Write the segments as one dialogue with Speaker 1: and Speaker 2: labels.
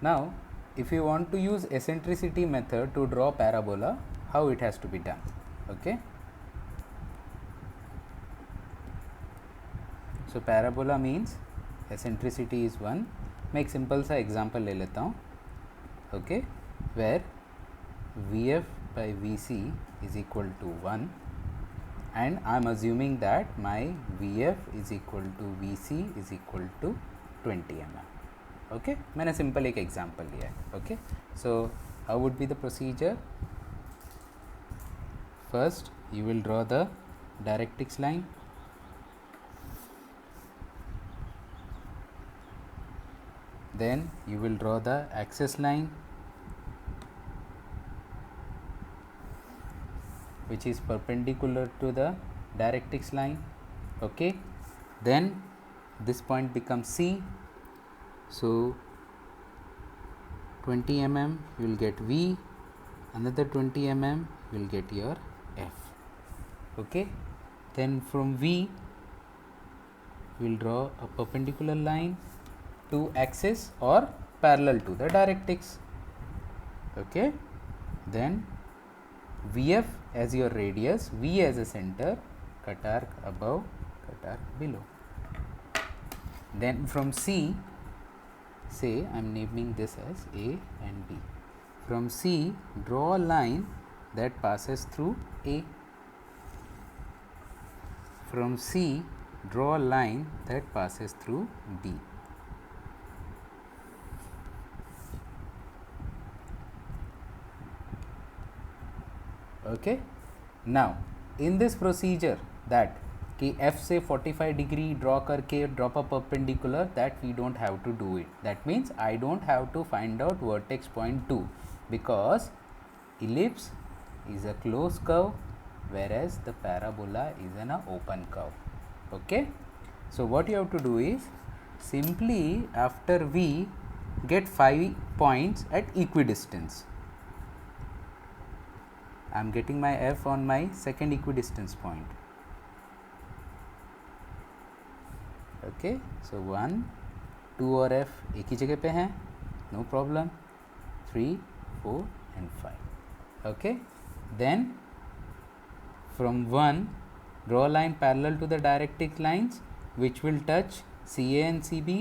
Speaker 1: Now if you want to use eccentricity method to draw parabola, how it has to be done? Okay, so parabola means eccentricity is 1. मैं एक simple सा example ले लेता हूँ. Okay, where VF by VC is equal to 1 and I am assuming that my VF is equal to VC is equal to 20 mm. Okay, मैंने simple एक example लिया है. Okay, so how would be the procedure? First you will draw the directrix line. Then you will draw the axis line, which is perpendicular to the directrix line. Okay, then this point becomes C, so 20 mm you will get V, another 20 mm you will get your F. Okay, then from V we will draw a perpendicular line to axis or parallel to the directrix. Okay, then VF as your radius, V as a center, cut arc above, cut arc below. Then from C, say I am naming this as A and B. From C, draw a line that passes through A. From C, draw a line that passes through B. Okay, now in this procedure that कि F से 45 degree draw करके drop a perpendicular, that we don't have to do it. That means I don't have to find out vertex point 2 because ellipse is a closed curve whereas the parabola is an open curve. Okay, so what you have to do is simply after V get 5 points at equidistance. I am getting my F on my second equidistance point. Okay, so 1, 2 और F एक ही जगह पे हैं, no problem. 3, 4 and 5. Okay, then from 1 draw a line parallel to the directrix lines which will touch CA and CB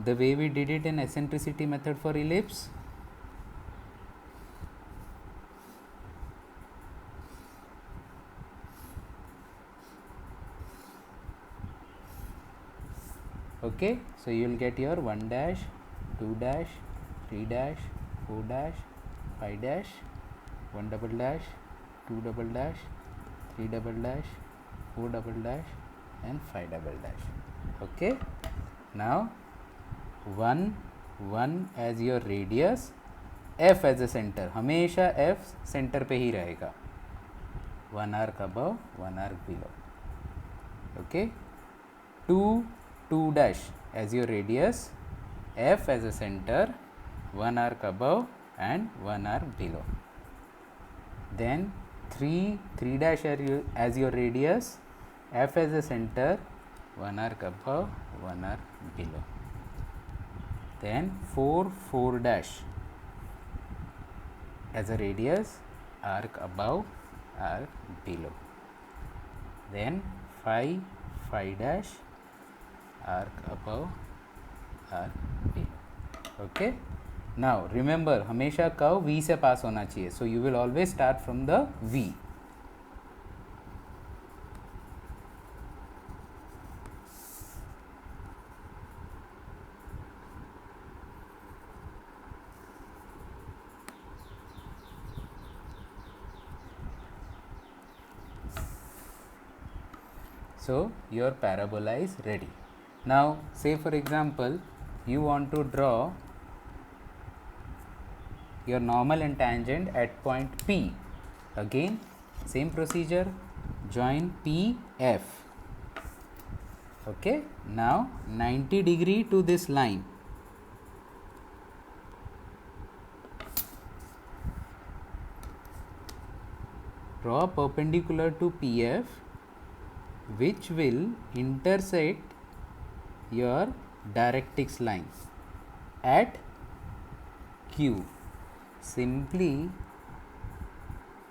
Speaker 1: the way we did it in eccentricity method for ellipse. Okay, so you will get your 1 dash, 2 dash, 3 dash, 4 dash, 5 dash, 1 double dash, 2 double dash, 3 double dash, 4 double dash and 5 double dash. Okay, now 1, 1 as your radius, F as a center, हमेशा F center पे ही रहेगा. 1 arc above, 1 arc below. Okay, 2, 2 dash as your radius, F as a center, 1 arc above and 1 arc below. Then 3, 3 dash as your radius, F as a center, 1 arc above, 1 arc below. Then 4, 4 dash as a radius, arc above, arc below. Then 5, 5 dash, arc above, arc below. Okay, now remember हमेशा curve V से पास होना चाहिए, so you will always start from the V. So your parabola is ready. Now say for example you want to draw your normal and tangent at point P. Again same procedure, join P, F. Okay, now 90 degree to this line. Draw perpendicular to PF which will intersect your directrix line at Q. Simply,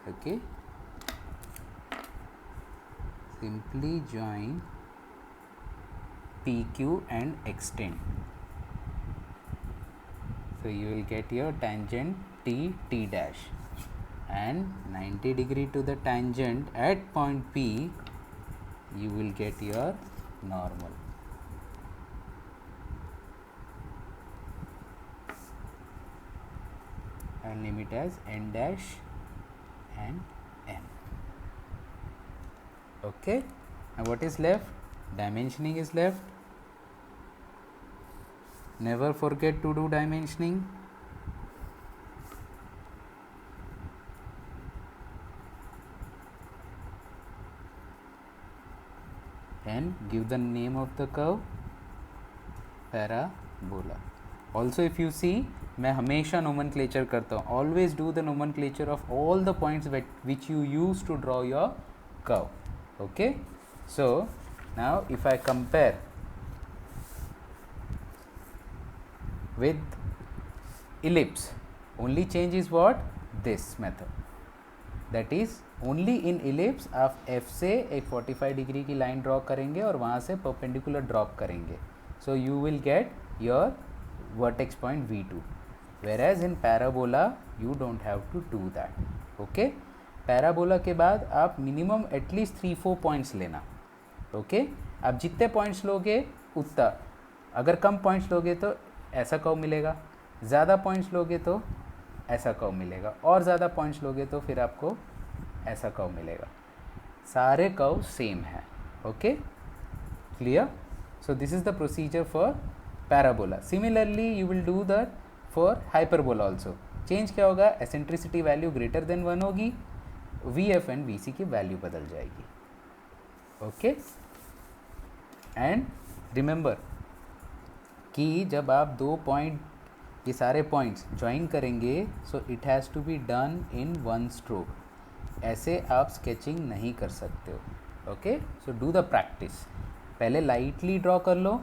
Speaker 1: okay, simply join PQ and extend. So you will get your tangent T dash, and 90 degree to the tangent at point P, you will get your normal. And name it as N dash and N. Okay, and what is left? Dimensioning is left. Never forget to do dimensioning. And give the name of the curve, parabola. Also, if you see, मैं हमेशा nomenclature करता हूँ. Always do the nomenclature of all the points which you use to draw your curve. Okay, so now if I compare with ellipse, only change is what? This method. That is, only in ellipse आप F से एक 45 degree की line draw करेंगे और वहाँ से perpendicular drop करेंगे. So you will get your vertex point V2. Whereas in parabola you don't have to do that. Okay, parabola के बाद आप मिनिमम एटलीस्ट 3-4 पॉइंट्स लेना. ओके, आप जितने पॉइंट्स लोगे उतना. अगर कम पॉइंट्स लोगे तो ऐसा कर्व मिलेगा, ज़्यादा पॉइंट्स लोगे तो ऐसा कर्व मिलेगा, और ज़्यादा पॉइंट्स लोगे तो फिर आपको ऐसा कर्व मिलेगा. सारे कर्व सेम है. Okay, clear? So this is the procedure for parabola. Similarly you will do that for hyperbola also. Change क्या होगा? एसेंट्रिसिटी वैल्यू ग्रेटर देन 1 होगी, VF एंड VC की वैल्यू बदल जाएगी. ओके, एंड रिमेंबर कि जब आप दो पॉइंट, ये सारे पॉइंट्स ज्वाइन करेंगे, so it has to be done in 1 stroke. ऐसे आप स्केचिंग नहीं कर सकते हो. Okay, so do the practice. पहले लाइटली ड्रॉ कर लो,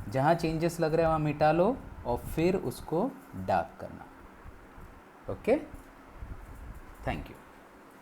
Speaker 1: जहाँ चेंजेस लग रहे हैं वहाँ मिटा लो, और फिर उसको डार्क करना. Okay, thank you.